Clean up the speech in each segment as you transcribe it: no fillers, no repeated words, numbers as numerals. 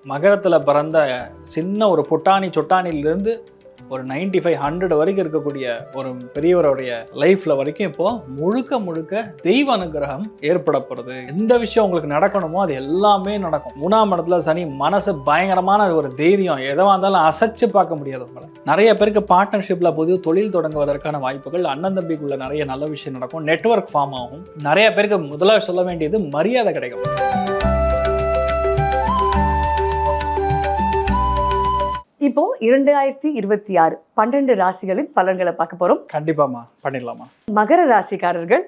மகரத்தில் பிறந்த சின்ன ஒரு புட்டாணி சொட்டானிலிருந்து ஒரு 95-100 வரைக்கும் இருக்கக்கூடிய ஒரு பெரியவருடைய லைஃப்பில் வரைக்கும் இப்போது முழுக்க முழுக்க தெய்வ அனுகிரகம் ஏற்படப்படுது. எந்த விஷயம் உங்களுக்கு நடக்கணுமோ அது எல்லாமே நடக்கும். 3ஆம் இடத்துல சனி, மனசு பயங்கரமான ஒரு தைரியம், எதுவாக இருந்தாலும் அசைச்சு பார்க்க முடியாது உங்களை. நிறைய பேருக்கு பார்ட்னர்ஷிப்பில் புதிய தொழில் தொடங்குவதற்கான வாய்ப்புகள், அண்ணன் தம்பிக்குள்ள நிறைய நல்ல விஷயம் நடக்கும், நெட்வொர்க் ஃபார்ம் ஆகும். நிறைய பேருக்கு முதல்ல சொல்ல வேண்டியது மரியாதை கிடைக்கும். இப்போ 2026 12 ராசிகளின் பலன்களை பார்க்க போறோம். கண்டிப்பாமா, பண்ணிடலாமா. மகர ராசிக்காரர்கள்,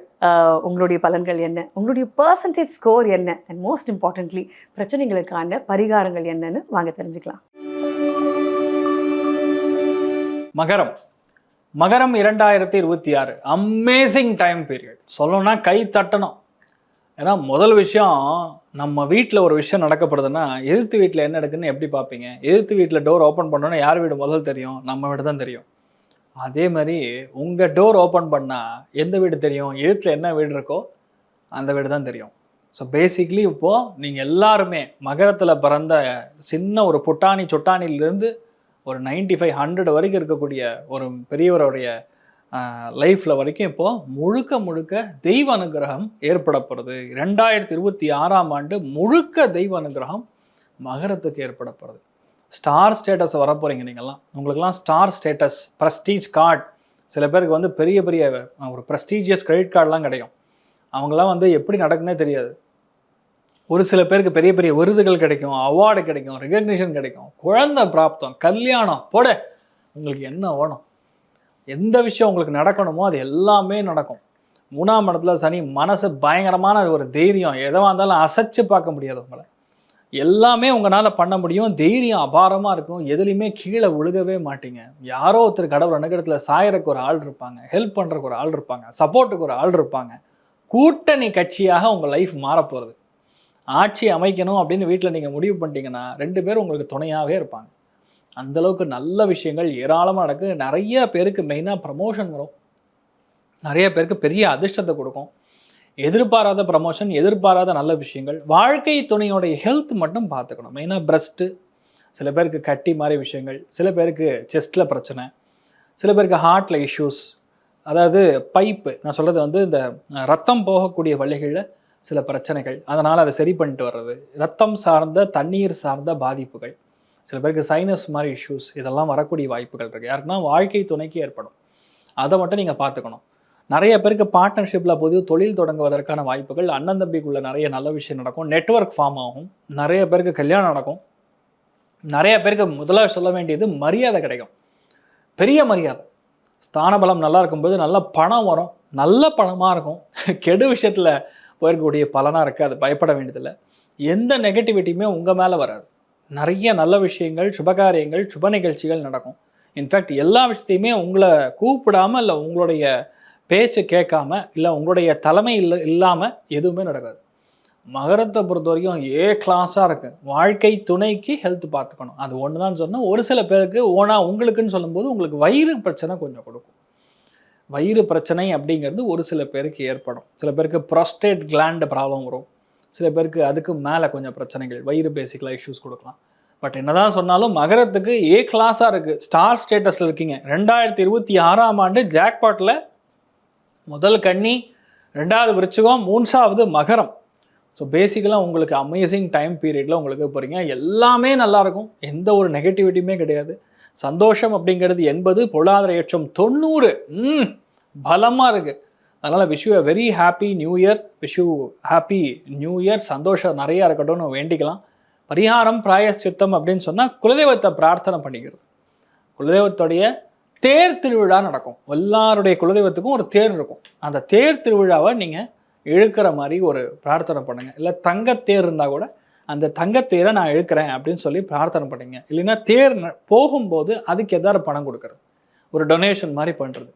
உங்களுடைய பலன்கள் என்ன, உங்களுடைய பெர்சன்டேஜ் ஸ்கோர் என்ன, அண்ட் மோஸ்ட் இம்பார்ட்டன்ட்லி பிரச்சனைகளுக்கான பரிகாரங்கள் என்னன்னு வாங்க தெரிஞ்சுக்கலாம். மகரம் 2026 அமேசிங் டைம் பீரியட். சொல்லணும்னா கை தட்டணும். ஏன்னா முதல் விஷயம், நம்ம வீட்டில் ஒரு விஷயம் நடக்கப்படுதுன்னா எதிர்த்து வீட்டில் என்ன நடக்குதுன்னு எப்படி பார்ப்பீங்க? எதிர்த்து வீட்டில் டோர் ஓப்பன் பண்ணோன்னா யார் வீடு முதல் தெரியும்? நம்ம வீடு தான் தெரியும். அதே மாதிரி உங்கள் டோர் ஓப்பன் பண்ணால் எந்த வீடு தெரியும்? எதிர்த்தில் என்ன வீடு இருக்கோ அந்த வீடு தான் தெரியும். ஸோ பேசிக்லி இப்போது நீங்கள் எல்லாருமே மகரத்தில் பிறந்த சின்ன ஒரு புட்டாணி சொட்டானிலிருந்து ஒரு 95-100 வரைக்கும் இருக்கக்கூடிய ஒரு பெரியவருடைய லைஃப்பில் வரைக்கும் இப்போது முழுக்க முழுக்க தெய்வ அனுகிரகம் ஏற்படப்படுது. 2026ஆம் ஆண்டு முழுக்க தெய்வ அனுகிரகம் மகரத்துக்கு ஏற்படப்படுது. Star status வரப்போகிறீங்க. நீங்கள்லாம், உங்களுக்கெல்லாம் ஸ்டார் ஸ்டேட்டஸ், ப்ரெஸ்டீஜ் கார்டு, சில பேருக்கு வந்து பெரிய பெரிய ஒரு ப்ரெஸ்டீஜியஸ் கிரெடிட் கார்டெலாம் கிடைக்கும். அவங்களாம் வந்து எப்படி நடக்குன்னே தெரியாது. ஒரு சில பேருக்கு பெரிய பெரிய விருதுகள் கிடைக்கும், அவார்டு கிடைக்கும், ரெகக்னிஷன் கிடைக்கும், குழந்தை பிராப்தம், கல்யாணம் போட, உங்களுக்கு என்ன வேணும்? எந்த விஷயம் உங்களுக்கு நடக்கணுமோ அது எல்லாமே நடக்கும். 3ஆம் இடத்துல சனி, மனசு பயங்கரமான ஒரு தைரியம், எதுவாக இருந்தாலும் அசைச்சு பார்க்க முடியாது உங்களை. எல்லாமே உங்களால் பண்ண முடியும். தைரியம் அபாரமாக இருக்கும். எதுலேயுமே கீழே விழுகவே மாட்டீங்க. யாரோ ஒருத்தர் கடவுள் அனுகிரகத்தில் சாயறக்கு ஒரு ஆள் இருப்பாங்க, ஹெல்ப் பண்ணுறக்கு ஒரு ஆள் இருப்பாங்க, சப்போர்ட்டுக்கு ஒரு ஆள் இருப்பாங்க. கூட்டணி கட்சியாக உங்கள் லைஃப் மாறப்போகிறது. ஆட்சி அமைக்கணும் அப்படின்னு வீட்டில் நீங்கள் முடிவு பண்ணிட்டீங்கன்னா 2 பேர் உங்களுக்கு துணையாகவே இருப்பாங்க. அந்தளவுக்கு நல்ல விஷயங்கள் ஏராளமாக நடக்குது. நிறைய பேருக்கு மெயினாக ப்ரமோஷன் வரும். நிறைய பேருக்கு பெரிய அதிர்ஷ்டத்தை கொடுக்கும். எதிர்பாராத ப்ரமோஷன், எதிர்பாராத நல்ல விஷயங்கள். வாழ்க்கை துணையோடைய ஹெல்த் மட்டும் பார்த்துக்கணும். மெயினாக பிரஸ்ட்டு, சில பேருக்கு கட்டி மாதிரி விஷயங்கள், சில பேருக்கு செஸ்ட்டில் பிரச்சனை, சில பேருக்கு ஹார்ட்டில் இஷ்யூஸ், அதாவது பைப்பு, நான் சொல்கிறது வந்து இந்த ரத்தம் போகக்கூடிய வழிகளில் சில பிரச்சனைகள், அதனால் அதை சரி பண்ணிட்டு வர்றது, ரத்தம் சார்ந்த தண்ணீர் சார்ந்த பாதிப்புகள், சில பேருக்கு சைனஸ் மாதிரி இஷ்யூஸ், இதெல்லாம் வரக்கூடிய வாய்ப்புகள் இருக்குது. யாருக்குன்னா வாழ்க்கை துணைக்கு ஏற்படும். அதை மட்டும் நீங்கள் பார்த்துக்கணும். நிறைய பேருக்கு பார்ட்னர்ஷிப்பில் புதிய தொழில் தொடங்குவதற்கான வாய்ப்புகள், அண்ணன் தம்பிக்குள்ள நிறைய நல்ல விஷயம் நடக்கும், நெட்வொர்க் ஃபார்ம் ஆகும். நிறைய பேருக்கு கல்யாணம் நடக்கும். நிறைய பேருக்கு முதல்ல சொல்ல வேண்டியது மரியாதை கிடைக்கும். பெரிய மரியாதை. ஸ்தானபலம் நல்லா இருக்கும்போது நல்ல பணம் வரும், நல்ல பணமாக இருக்கும். கெடு விஷயத்தில் போயிருக்கக்கூடிய பலனாக இருக்குது. அது பயப்பட வேண்டியதில்லை. எந்த நெகட்டிவிட்டியுமே உங்கள் மேலே வராது. நிறைய நல்ல விஷயங்கள், சுபகாரியங்கள், சுப நிகழ்ச்சிகள் நடக்கும். இன்ஃபேக்ட் எல்லா விஷயத்தையுமே உங்களை கூப்பிடாமல், இல்லை உங்களுடைய பேச்சு கேட்காம, இல்லை உங்களுடைய தலைமை இல்லாமல் எதுவுமே நடக்காது. மகரத்தை பொறுத்த வரைக்கும் கிளாஸாக இருக்குது. வாழ்க்கை துணைக்கு ஹெல்த் பார்த்துக்கணும். அது ஒன்று தான் சொன்னால். ஒரு சில பேருக்கு உங்களுக்குன்னு சொல்லும்போது உங்களுக்கு வயிறு பிரச்சனை கொஞ்சம் கொடுக்கும். வயிறு பிரச்சனை அப்படிங்கிறது ஒரு சில பேருக்கு ஏற்படும். சில பேருக்கு ப்ராஸ்டேட் கிளாண்ட் ப்ராப்ளம் வரும். சில பேருக்கு அதுக்கு மேலே கொஞ்சம் பிரச்சனைகள், வயிறு பேசிக்கலாக இஷ்யூஸ் கொடுக்கலாம். பட் என்னதான் சொன்னாலும் மகரத்துக்கு கிளாஸாக இருக்குது. ஸ்டார் ஸ்டேட்டஸில் இருக்கீங்க. 2026ஆம் ஆண்டு ஜாக்பாட்டில் முதல் கன்னி, 2வது விருச்சிகம், 3வது மகரம். ஸோ பேசிக்கலாக உங்களுக்கு அமேசிங் டைம் பீரியடில் உங்களுக்கு போகிறீங்க. எல்லாமே நல்லாயிருக்கும். எந்த ஒரு நெகட்டிவிட்டியுமே கிடையாது. சந்தோஷம் அப்படிங்கிறது 80, பொருளாதார ஏற்றம் 90. பலமாக இருக்குது. அதனால் wish you a very happy new year. Wish you happy new year. சந்தோஷம் நிறையா இருக்கட்டும்னு வேண்டிக்கலாம். பரிகாரம், பிராயச்சித்தம் அப்படின்னு சொன்னால் குலதெய்வத்தை பிரார்த்தனை பண்ணிக்கிறது. குலதெய்வத்துடைய தேர் திருவிழா நடக்கும். எல்லாருடைய குலதெய்வத்துக்கும் ஒரு தேர் இருக்கும். அந்த தேர் திருவிழாவை நீங்கள் இழுக்கிற மாதிரி ஒரு பிரார்த்தனை பண்ணுங்கள். இல்லை தங்கத்தேர் இருந்தால் கூட அந்த தங்கத்தேரை நான் இழுக்கிறேன் அப்படின்னு சொல்லி பிரார்த்தனை பண்ணுங்க. இல்லைன்னா தேர் போகும்போது அதுக்கு எதாவது பணம் கொடுக்கறது, ஒரு டொனேஷன் மாதிரி பண்ணுறது,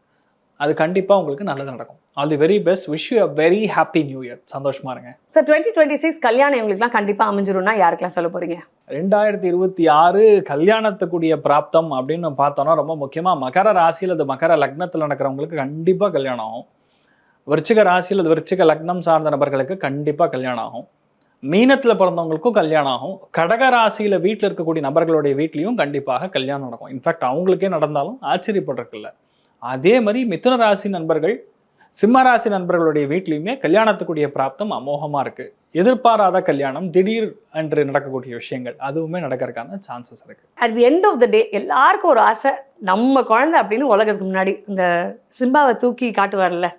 அது கண்டிப்பாக உங்களுக்கு நல்லது நடக்கும். All the very best. Wish you a very happy new year. சந்தோஷமா இருங்க சார். 2026 கல்யாணம் இவங்களுக்குலாம் கண்டிப்பாக அமைஞ்சிரும்னா யாருக்கெல்லாம் சொல்ல போறீங்க? 2026 கல்யாணத்துக்குரிய பிராப்தம் அப்படின்னு பார்த்தோன்னா ரொம்ப முக்கியமாக மகர ராசியில், அது மகர லக்னத்தில் நடக்கிறவங்களுக்கு கண்டிப்பாக கல்யாணம் ஆகும். விருச்சிக ராசியில், அது விருச்சிக லக்னம் சார்ந்த நபர்களுக்கு கண்டிப்பாக கல்யாணம் ஆகும். மீனத்தில் பிறந்தவங்களுக்கும் கல்யாணம் ஆகும். கடக ராசியில் வீட்டில் இருக்கக்கூடிய நபர்களுடைய வீட்லேயும் கண்டிப்பாக கல்யாணம் நடக்கும். இன்ஃபேக்ட் அவங்களுக்கே நடந்தாலும் ஆச்சரியப்படுறதுக்கில்ல. அதே மாதிரி மிதுன ராசி நண்பர்கள், சிம்ம ராசி நண்பர்களுடைய வீட்லேயுமே கல்யாணத்துக்குரிய பிராப்தம் அமோகமாக இருக்குது. எதிர்பாராத கல்யாணம், திடீர் என்று நடக்கக்கூடிய விஷயங்கள் அதுவுமே நடக்கிறதுக்கான சான்சஸ் இருக்குது. At the end of the day எல்லாருக்கும் ஒரு ஆசை, நம்ம குழந்தை அப்படின்னு உலகத்துக்கு முன்னாடி இந்த சிம்பாவை தூக்கி காட்டுவார்ல,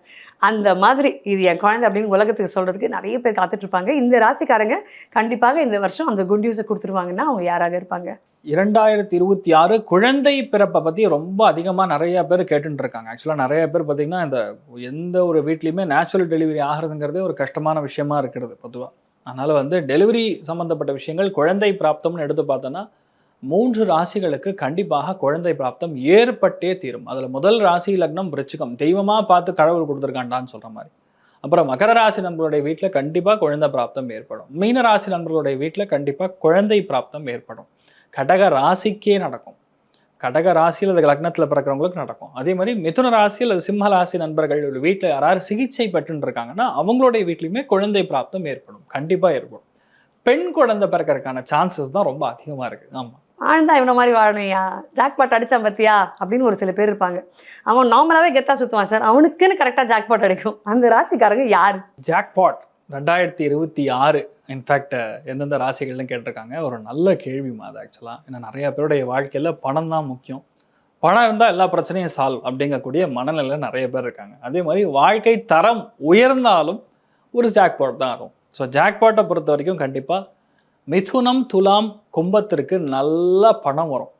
அந்த மாதிரி இது என் குழந்தை அப்படின்னு உலகத்துக்கு சொல்கிறதுக்கு நிறைய பேர் காத்துட்ருப்பாங்க. இந்த ராசிக்காரங்க கண்டிப்பாக இந்த வருஷம் அந்த குட் நியூஸை கொடுத்துருவாங்கன்னா அவங்க யாராக இருப்பாங்க? 2026 குழந்தை பிறப்பை பற்றி ரொம்ப அதிகமாக நிறைய பேர் கேட்டுட்டு இருக்காங்க. ஆக்சுவலாக நிறைய பேர் பார்த்திங்கன்னா இந்த எந்த ஒரு வீட்லேயுமே நேச்சுரல் டெலிவரி ஆகிறதுங்கிறதே ஒரு கஷ்டமான விஷயமா இருக்கிறது பொதுவாக. அதனால் வந்து டெலிவரி சம்மந்தப்பட்ட விஷயங்கள், குழந்தை பிராப்தம்னு எடுத்து பார்த்தோன்னா 3 ராசிகளுக்கு கண்டிப்பாக குழந்தை பிராப்தம் ஏற்பட்டே தீரும். அதில் முதல் ராசி லக்னம் விருச்சிகம், தெய்வமாக பார்த்து கடவுள் கொடுத்துருக்காண்டான்னு சொல்கிற மாதிரி. அப்புறம் மகர ராசி நண்பர்களுடைய வீட்டில் கண்டிப்பாக குழந்தை பிராப்தம் ஏற்படும். மீன ராசி நண்பர்களுடைய வீட்டில் கண்டிப்பாக குழந்தை பிராப்தம் ஏற்படும். கடக ராசிக்கே நடக்கும். கடக ராசியில் அது லக்னத்தில் பிறக்கிறவங்களுக்கு நடக்கும். அதே மாதிரி மிதுன ராசியில் அது சிம்ம ராசி நண்பர்கள் வீட்டில் யாராவது சிகிச்சை பெற்றுன்னு இருக்காங்கன்னா அவங்களுடைய வீட்லையுமே குழந்தை பிராப்தம் ஏற்படும், கண்டிப்பாக ஏற்படும். பெண் குழந்தை பிறக்கிறதுக்கான சான்சஸ் தான் ரொம்ப அதிகமாக இருக்குது. ஆமாம், ஆழ்ந்தா இவனை மாதிரி வாழணும்யா, ஜாக்பாட் அடித்தான் பத்தியா அப்படின்னு ஒரு சில பேர் இருப்பாங்க. அவன் நார்மலாகவே கெத்தாக சுற்றுவான் சார், அவனுக்குன்னு கரெக்டாக ஜாக்பாட் அடிக்கும். அந்த ராசிக்காரங்க யார்? ஜாக்பாட் 2026 இன்ஃபேக்ட் எந்தெந்த ராசிகள்னு கேட்டிருக்காங்க. ஒரு நல்ல கேள்விமா அது ஆக்சுவலாக. ஏன்னா நிறைய பேருடைய வாழ்க்கையில் பணம் தான் முக்கியம். பணம் இருந்தால் எல்லா பிரச்சனையும் சால்வ் அப்படிங்கக்கூடிய மனநிலையில் நிறைய பேர் இருக்காங்க. அதே மாதிரி வாழ்க்கை தரம் உயர்ந்தாலும் ஒரு ஜாக்பாட் தான் ஆகும். ஸோ ஜாக்பாட்டை பொறுத்த வரைக்கும் கண்டிப்பாக மிதுனம், துலாம், கும்பத்திற்கு நல்ல பணம் வரும்.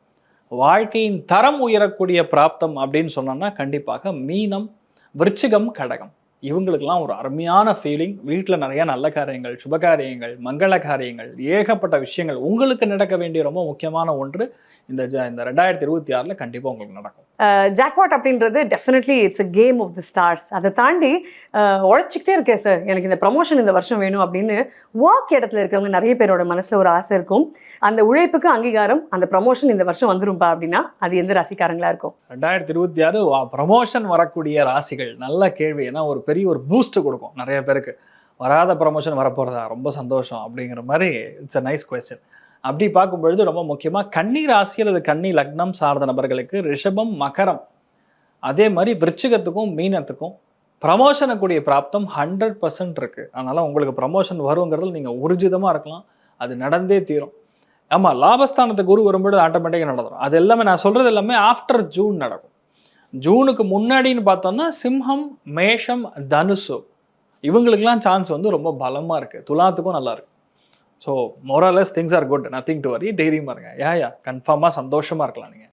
வாழ்க்கையின் தரம் உயரக்கூடிய பிராப்தம் அப்படின்னு சொன்னோம்னா கண்டிப்பாக மீனம், விருச்சிகம், கடகம் இவங்களுக்கெல்லாம் ஒரு அருமையான ஃபீலிங். வீட்டில் நிறைய நல்ல காரியங்கள், சுப காரியங்கள், மங்கள காரியங்கள், ஏகப்பட்ட விஷயங்கள் உங்களுக்கு நடக்க வேண்டிய ரொம்ப முக்கியமான ஒன்று இந்த 2026 கண்டிப்பாக உங்களுக்கு நடக்கும். ஜாக்பாட் அப்படின்றது definitely it's a game of the stars. அதை தாண்டி உழைச்சிக்கிட்டே இருக்கேன் சார், எனக்கு இந்த ப்ரமோஷன் இந்த வருஷம் வேணும் அப்படின்னு ஒர்க் இடத்துல இருக்கிறவங்க நிறைய பேரோட மனசில் ஒரு ஆசை இருக்கும். அந்த உழைப்புக்கு அங்கீகாரம், அந்த ப்ரமோஷன் இந்த வருஷம் வந்துரும்பா அப்படின்னா அது எந்த ராசிக்காரங்களா இருக்கும்? 2026 ப்ரமோஷன் வரக்கூடிய ராசிகள். நல்ல கேள்வி. ஏன்னா ஒரு பெரிய ஒரு பூஸ்ட் கொடுக்கும் நிறைய பேருக்கு. வராத ப்ரமோஷன் வரப்போகிறதா, ரொம்ப சந்தோஷம் அப்படிங்கிற மாதிரி. It's a nice question. அப்படி பார்க்கும்பொழுது ரொம்ப முக்கியமாக கன்னி ராசி அல்லது கன்னி லக்னம் சார்ந்த நபர்களுக்கு ரிஷபம், மகரம், அதே மாதிரி விருச்சிகத்துக்கும் மீனத்துக்கும் ப்ரமோஷனுக்குரிய பிராப்தம் 100% இருக்குது. அதனால் உங்களுக்கு ப்ரமோஷன் வருங்கிறதுல நீங்கள் ஊர்ஜிதமாக இருக்கலாம். அது நடந்தே தீரும். ஆமாம், லாபஸ்தானத்துக்கு குரு வரும்போது ஆட்டோமேட்டிக்காக நடந்துடும். அது எல்லாமே நான் சொல்கிறது எல்லாமே ஆஃப்டர் ஜூன் நடக்கும். ஜூனுக்கு முன்னாடின்னு பார்த்தோம்னா சிம்ஹம், மேஷம், தனுசு இவங்களுக்கெல்லாம் சான்ஸ் வந்து ரொம்ப பலமாக இருக்குது. துலாத்துக்கும் நல்லா இருக்குது. So மோரலஸ் things are good, nothing to worry. தைரியமாக இருங்க. கன்ஃபார்மாக சந்தோஷமாக இருக்கலாம் நீங்கள்.